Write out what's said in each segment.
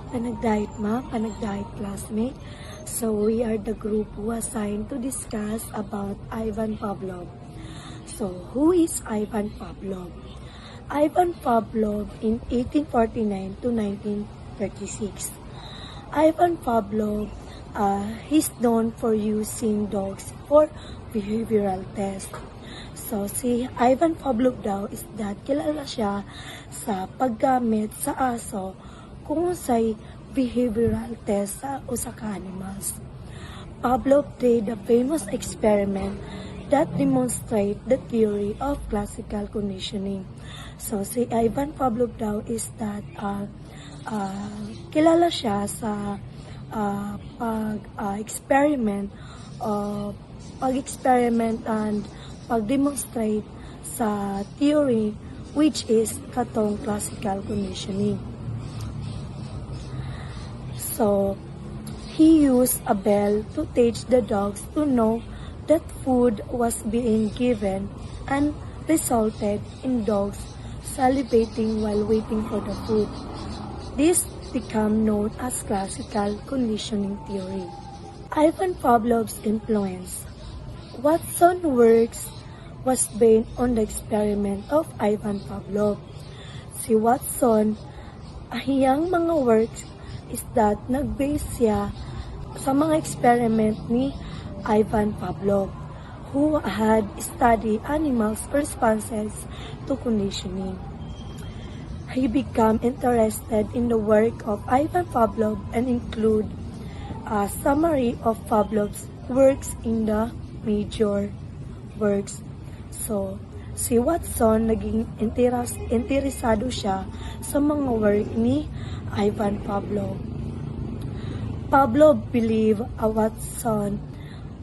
Panagdahit ma, panagdahit classmate. So we are the group who assigned to discuss about Ivan Pavlov. So who is Ivan Pavlov? Ivan Pavlov in 1849 to 1936. Ivan Pavlov, he's known for using dogs for behavioral tests. So, si Ivan Pavlov daw is that kilala siya sa paggamit sa aso kung say behavioral test sa usa ka animals. Pavlov did a famous experiment that demonstrate the theory of classical conditioning. So, si Ivan Pavlov daw is that kilala siya sa pag-experiment and pag-demonstrate sa theory which is katong classical conditioning. So, he used a bell to teach the dogs to know that food was being given and resulted in dogs salivating while waiting for the food. This became known as classical conditioning theory. Ivan Pavlov's influence. Watson's works was based on the experiment of Ivan Pavlov. Si Watson, iyang mga works is that nag-base siya sa mga experiment ni Ivan Pavlov, who had studied animals' responses to conditioning. He became interested in the work of Ivan Pavlov and include a summary of Pavlov's works in the major works. So, si Watson naging interesado siya sa mga work ni Ivan Pavlov. Pavlov believed Watson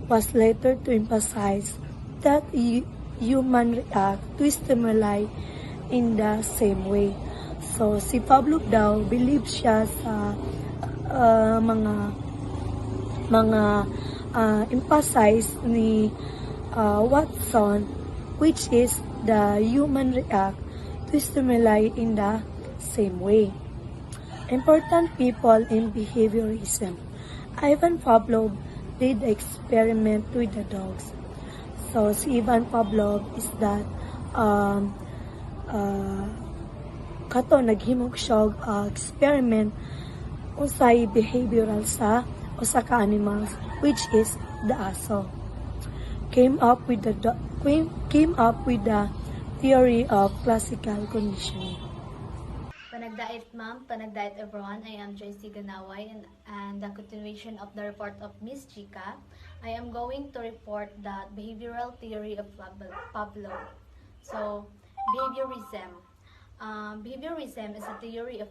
was later to emphasize that human react to stimuli in the same way. So, si Pavlov daw, believe siya sa mga emphasize ni Watson, which is the human react to stimuli in the same way. Important people in behaviorism. Ivan Pavlov did experiment with the dogs. So, si Ivan Pavlov is that naghimog siya experiment usay behavioral sa usa ka animals, which is the aso. Came up with the theory of classical conditioning. Panagdait ma'am, panagdait everyone. I am Joyce Ganaway and the continuation of the report of Miss Chica. I am going to report the behavioral theory of Pavlov. So, behaviorism. Behaviorism is a theory of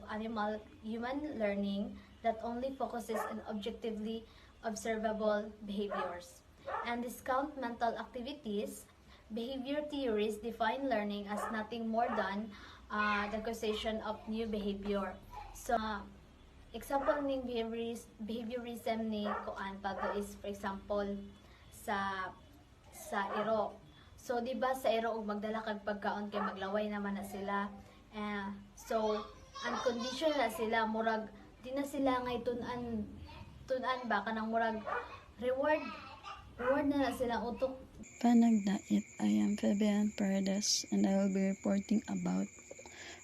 human learning that only focuses on objectively observable behaviors and discount mental activities. Behavior theories define learning as nothing more than the acquisition of new behavior. So, example ng behaviorism ni Koan Pablo is, for example, sa iro. So, di ba sa iro, magdala kag pagkaon kay maglaway naman na sila. So, unconditional na sila, murag, di na sila ngay tunan ba, kanang murag, reward na sila utok. Panagdait, I am Fabian Paredes and I will be reporting about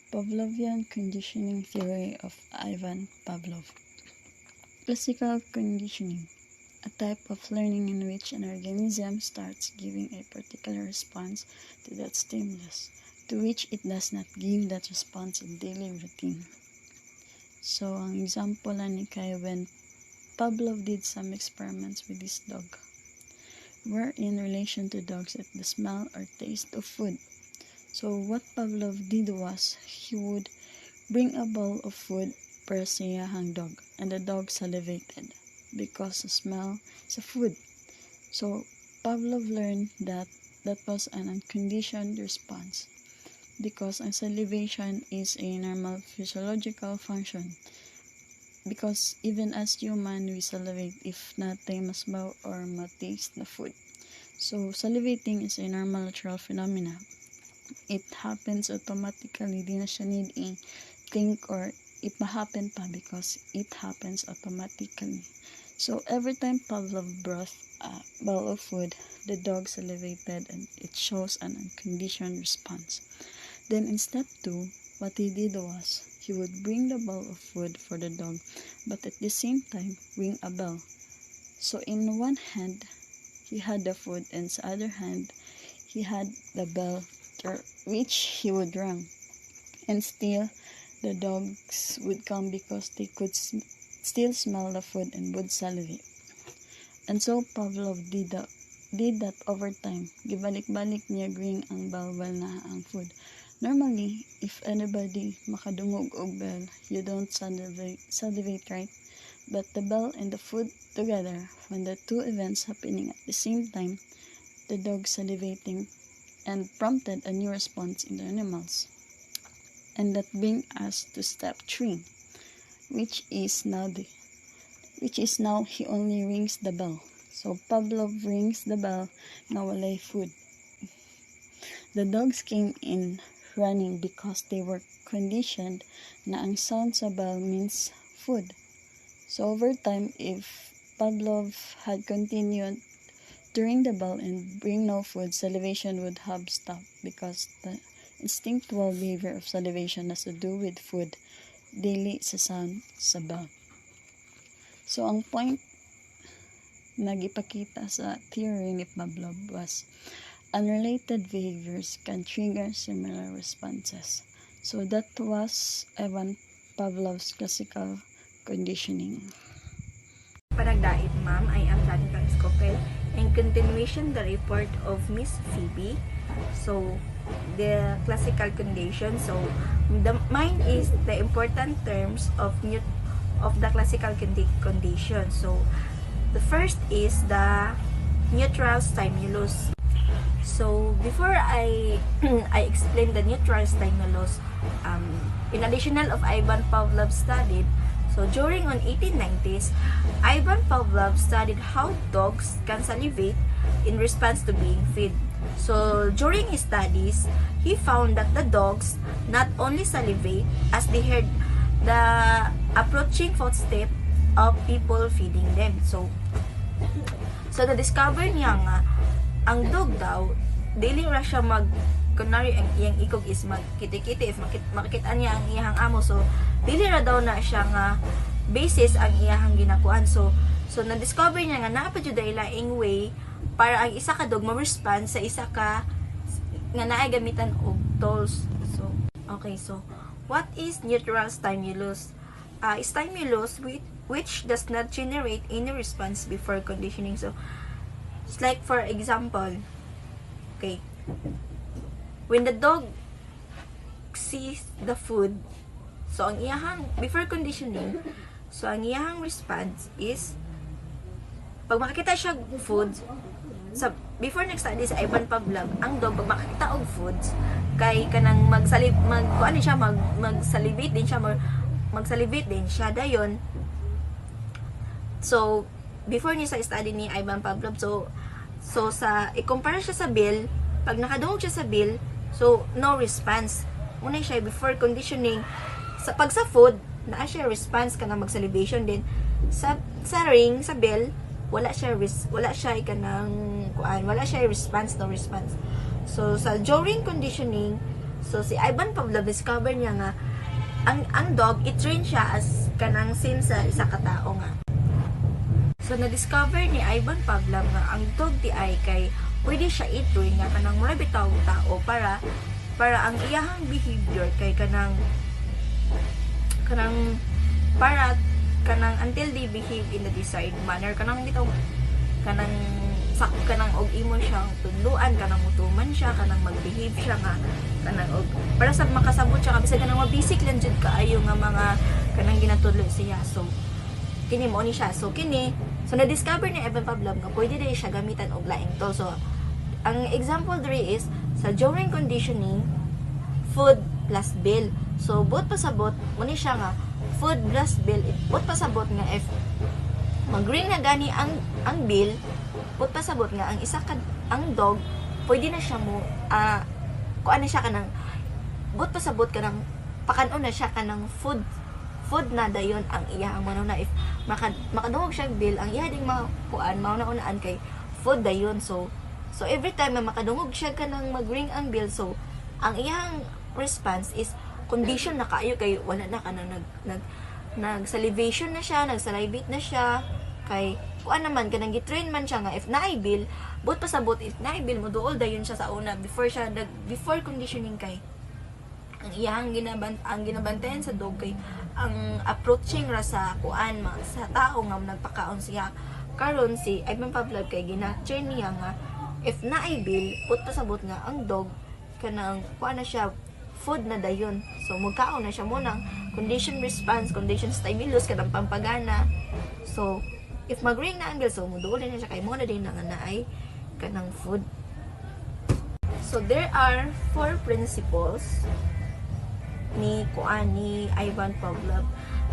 Pavlovian conditioning theory of Ivan Pavlov. Classical conditioning, a type of learning in which an organism starts giving a particular response to that stimulus, to which it does not give that response in daily routine. So, ang example ni kay when Pavlov did some experiments with his dog, were in relation to dogs at the smell or taste of food. So, what Pavlov did was, he would bring a bowl of food para sa iyahang dog, and the dog salivated because the smell sa food. So, Pavlov learned that was an unconditioned response because ang salivation is a normal physiological function. Because even as human, we salivate if natin masbaw or mataste na food. So, salivating is a normal natural phenomena. It happens automatically. Di na siya need i-think or it happen pa because it happens automatically. So every time Pavlov brought a bowl of food, the dog salivated and it shows an unconditioned response. Then in step 2, what he did was, he would bring the bowl of food for the dog, but at the same time, ring a bell. So in one hand, he had the food, and sa other hand, he had the bell, which he would ring. And still, the dogs would come because they could still smell the food and would salivate. And so Pavlov did that over time. Gibalik-balik niya ring ang bawal na ang food. Normally, if anybody makadungog og bell, you don't salivate, right? But the bell and the food together, when the two events happening at the same time, the dog salivating and prompted a new response in the animals. And that brings us to step 3, which is now he only rings the bell. So Pavlov rings the bell, na walay food. The dogs came in running because they were conditioned na ang sound sa bell means food. So over time, if Pavlov had continued to ring the bell and bring no food, salivation would have stopped because the instinctual behavior of salivation has to do with food, daily sa sound sa bell. So ang point na gipakita sa theory ni Pavlov was, unrelated behaviors can trigger similar responses. So that was Ivan Pavlov's classical conditioning. Panagdait, ma'am. I am Janica Escopel. In continuation, the report of Miss Phoebe. So, the classical condition. So, mine is the important terms of the classical condition. So, the first is the neutral stimulus. So, before I explain the neutral stimulus, in additional of Ivan Pavlov studied, so during on 1890s, Ivan Pavlov studied how dogs can salivate in response to being fed. So, during his studies, he found that the dogs not only salivate as they heard the approaching footstep of people feeding them. So na-discover niya nga, ang dog daw, dili ra siya kunwari ang iyang ikog is magkiti-kiti, if makikita niya ang iyang amo, so dili ra daw na siya nga basis ang iyang ginakuan. So na-discover niya nga naapa jud ay laing way para ang isa ka dog ma-respond sa isa ka nga naay gamitan og tools. So okay, so what is neutral stimulus? Stimulus which does not generate any response before conditioning. So it's like, for example, okay, when the dog sees the food, so ang iyahang before conditioning, so ang iyahang response is pag makakita siya og food, sa before nag-study sa Ivan Pavlov, ang dog pag makakita og foods kay kanang magsalivate din siya dayon. So before niya sa study ni Ivan Pavlov, so sa i-compare siya sa bill, pag nakadungog siya sa bill, so no response. Una siya before conditioning, pag sa food naa siya response kanang mag-salivation din. Sa ring, sa bill, wala siya response, no response. So sa during conditioning, so si Ivan Pavlov discover niya nga ang dog i-train siya as kanang sin sa isa ka tao nga. So na-discover ni Ivan Pavlov nga ang dog di ay kay pwede siya i-train nga kanang mura bitaw tao para ang iyahang behavior kay kanang until they behave in the desired manner, kanang bitaw kanang og imo siyang tunduan, kanang mutuman siya, kanang mag-behave siya nga kanang og para sa makasabot siya kabisa kanang mabasic lang jud kaayo nga mga kanang ginatulo siya. So kini mo ni siya. So na-discover ni Ivan Pavlov nga pwede dai siya gamitan og laing tool. So ang example diri is sa during conditioning, food plus bill. So both pasabot mo ni siya nga food plus bill, both pasabot nga if mag-ring na gani ang bill, both pasabot nga ang isa ka ang dog pwede na siya mo kuan na siya kanang both pasabot kanang pakanon na siya kanang food food na dayon ang iyahang manuna. If makadungog siya bill, ang iya ding makuan mauna-unaan kay food dayon. So every time na makadungog siya kanang mag-ring ang bell, so ang iyang response is condition na kayo kay wala na kanang nag-salivation na siya, nag-salivate na siya kay kuan naman kanang gitrain man siya nga if naay bill, but pasabot if naay bill mo duol dayon siya sa una before conditioning kay ang iyang ginabantayan sa dog kay ang approaching ra sa kuan sa tao nga nagpakaon siya karon si Ivan Pavlov kay gina-train niya nga if naay bill put pasabot nga ang dog kanang kuan na siya food na dayon, so magkaon na siya munang condition response, condition stimulus kanang pampagana. So if mag-ring na ang bell, so muduol na siya kay mo na din nga naay kanang food. So there are 4 principles ni Ivan Pavlov.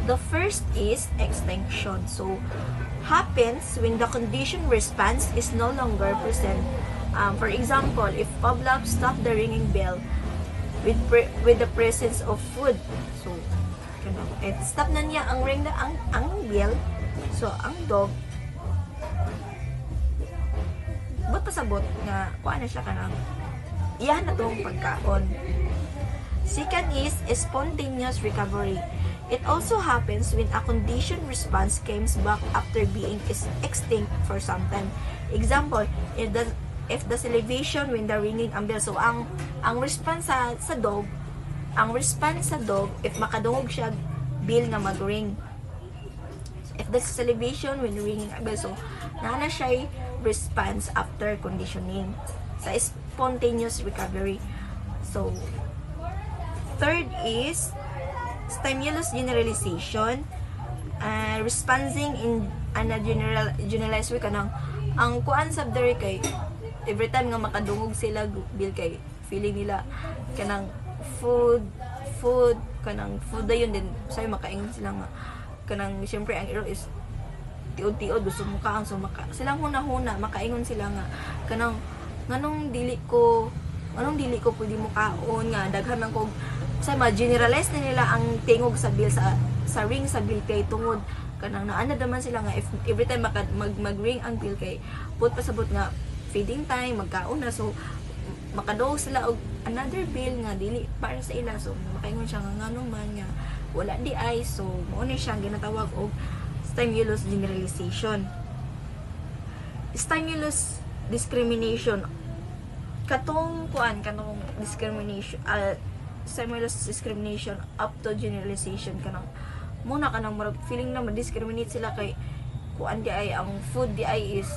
The first is extinction. So happens when the condition response is no longer present. For example, if Pavlov stopped the ringing bell with the presence of food, so stop na niya ang ring na ang bell, so ang dog but pasabot nga kuha na siya kanang iyan na tong pagkaon. Second is spontaneous recovery. It also happens when a condition response comes back after being extinct for some time. Example, if the salivation when the ringing ang bell, so ang response sa dog if makadungog siya bill nga mag-ring, if the salivation when ringing ang bell, so na siya response after conditioning sa spontaneous recovery. So third is stimulus generalization, responding in a generalized way kanang ang kuan sab diri kay every time nga makadungog sila bil kay feeling nila kanang food kanang food dayon din say makaingon sila nga kanang syempre ang iro is tiod-tiod gusto mo kaon, so silang huna-huna makaingon sila nga kanang nganong dili ko pwede mo kaon nga daghan man kog say ma-generalize na nila ang tingog sa bill sa ring sa bill kay tungod kanang naana naman sila nga if every time mag-ring ang bill kay put pasabot nga feeding time magkaon na, so makadungog sila og another bill nga dili para sa ila, so makaingon siya nga nganong man nga wala di ay, so mo ni siya ginatawag og stimulus generalization. Stimulus discrimination katong discrimination stimulus discrimination up to generalization kanang muna kanang murag feeling na ma-discriminate sila kay kuan di ay ang food di ay is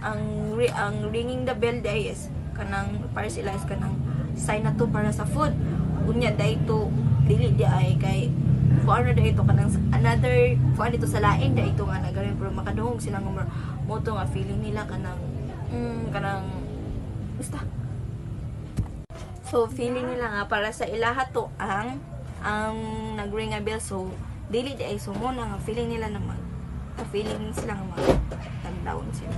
ang ringing the bell di ay is kanang para sila is kanang sign na to para sa food, unya dai to dili di ay kay kuan na dai to kanang another kuan dito sa lain dai to nga nagarin pero makadungog sila nga mo to nga feeling nila kanang basta. So feeling nila nga para sa ilaha to ang nag-ring a bell, so dili di ay sumo na nga feeling nila naman feeling sila nga mag down sila.